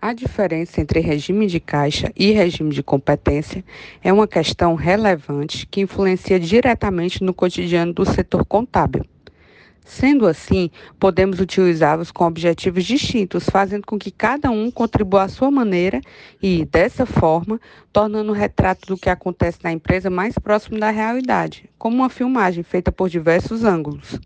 A diferença entre regime de caixa e regime de competência é uma questão relevante que influencia diretamente no cotidiano do setor contábil. Sendo assim, podemos utilizá-los com objetivos distintos, fazendo com que cada um contribua à sua maneira e, dessa forma, tornando o retrato do que acontece na empresa mais próximo da realidade, como uma filmagem feita por diversos ângulos.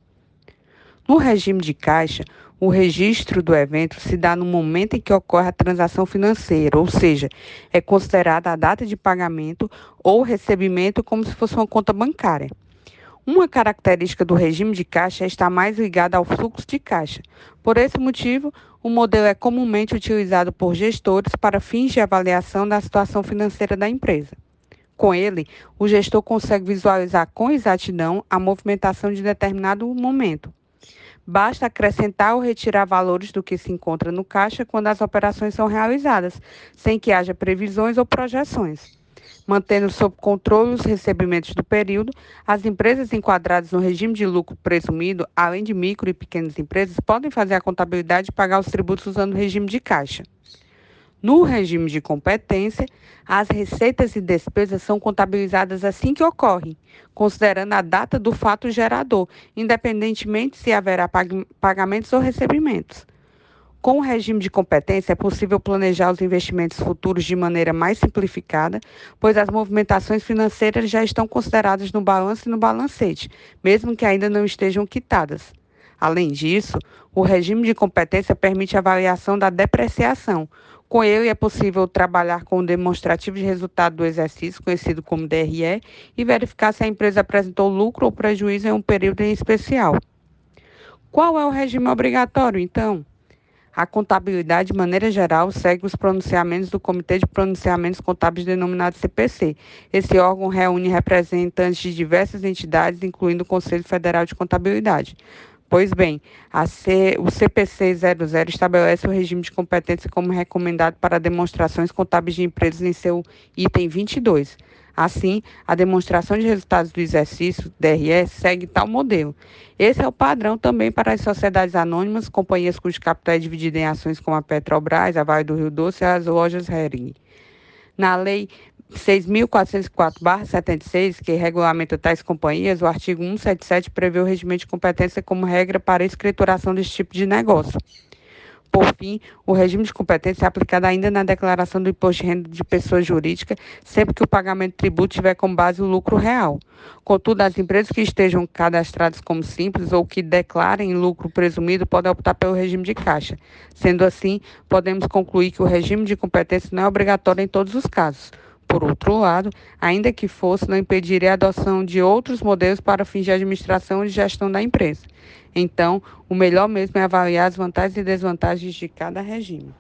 No regime de caixa, o registro do evento se dá no momento em que ocorre a transação financeira, ou seja, é considerada a data de pagamento ou recebimento como se fosse uma conta bancária. Uma característica do regime de caixa é estar mais ligada ao fluxo de caixa. Por esse motivo, o modelo é comumente utilizado por gestores para fins de avaliação da situação financeira da empresa. Com ele, o gestor consegue visualizar com exatidão a movimentação de determinado momento. Basta acrescentar ou retirar valores do que se encontra no caixa quando as operações são realizadas, sem que haja previsões ou projeções. Mantendo sob controle os recebimentos do período, as empresas enquadradas no regime de lucro presumido, além de micro e pequenas empresas, podem fazer a contabilidade e pagar os tributos usando o regime de caixa. No regime de competência, as receitas e despesas são contabilizadas assim que ocorrem, considerando a data do fato gerador, independentemente se haverá pagamentos ou recebimentos. Com o regime de competência, é possível planejar os investimentos futuros de maneira mais simplificada, pois as movimentações financeiras já estão consideradas no balanço e no balancete, mesmo que ainda não estejam quitadas. Além disso, o regime de competência permite a avaliação da depreciação. Com ele, é possível trabalhar com o demonstrativo de resultado do exercício, conhecido como DRE, e verificar se a empresa apresentou lucro ou prejuízo em um período em especial. Qual é o regime obrigatório, então? A contabilidade, de maneira geral, segue os pronunciamentos do Comitê de Pronunciamentos Contábeis denominado CPC. Esse órgão reúne representantes de diversas entidades, incluindo o Conselho Federal de Contabilidade. Pois bem, o CPC 00 estabelece o regime de competência como recomendado para demonstrações contábeis de empresas em seu item 22. Assim, a demonstração de resultados do exercício, DRE, segue tal modelo. Esse é o padrão também para as sociedades anônimas, companhias cujo capital é dividido em ações como a Petrobras, a Vale do Rio Doce e as lojas Hering. Na Lei 6.404/76, que regulamenta tais companhias, o artigo 177 prevê o regime de competência como regra para a escrituração desse tipo de negócio. Por fim, o regime de competência é aplicado ainda na declaração do imposto de renda de pessoa jurídica, sempre que o pagamento de tributo tiver como base o lucro real. Contudo, as empresas que estejam cadastradas como simples ou que declarem lucro presumido podem optar pelo regime de caixa. Sendo assim, podemos concluir que o regime de competência não é obrigatório em todos os casos. Por outro lado, ainda que fosse, não impediria a adoção de outros modelos para fins de administração e gestão da empresa. Então, o melhor mesmo é avaliar as vantagens e desvantagens de cada regime.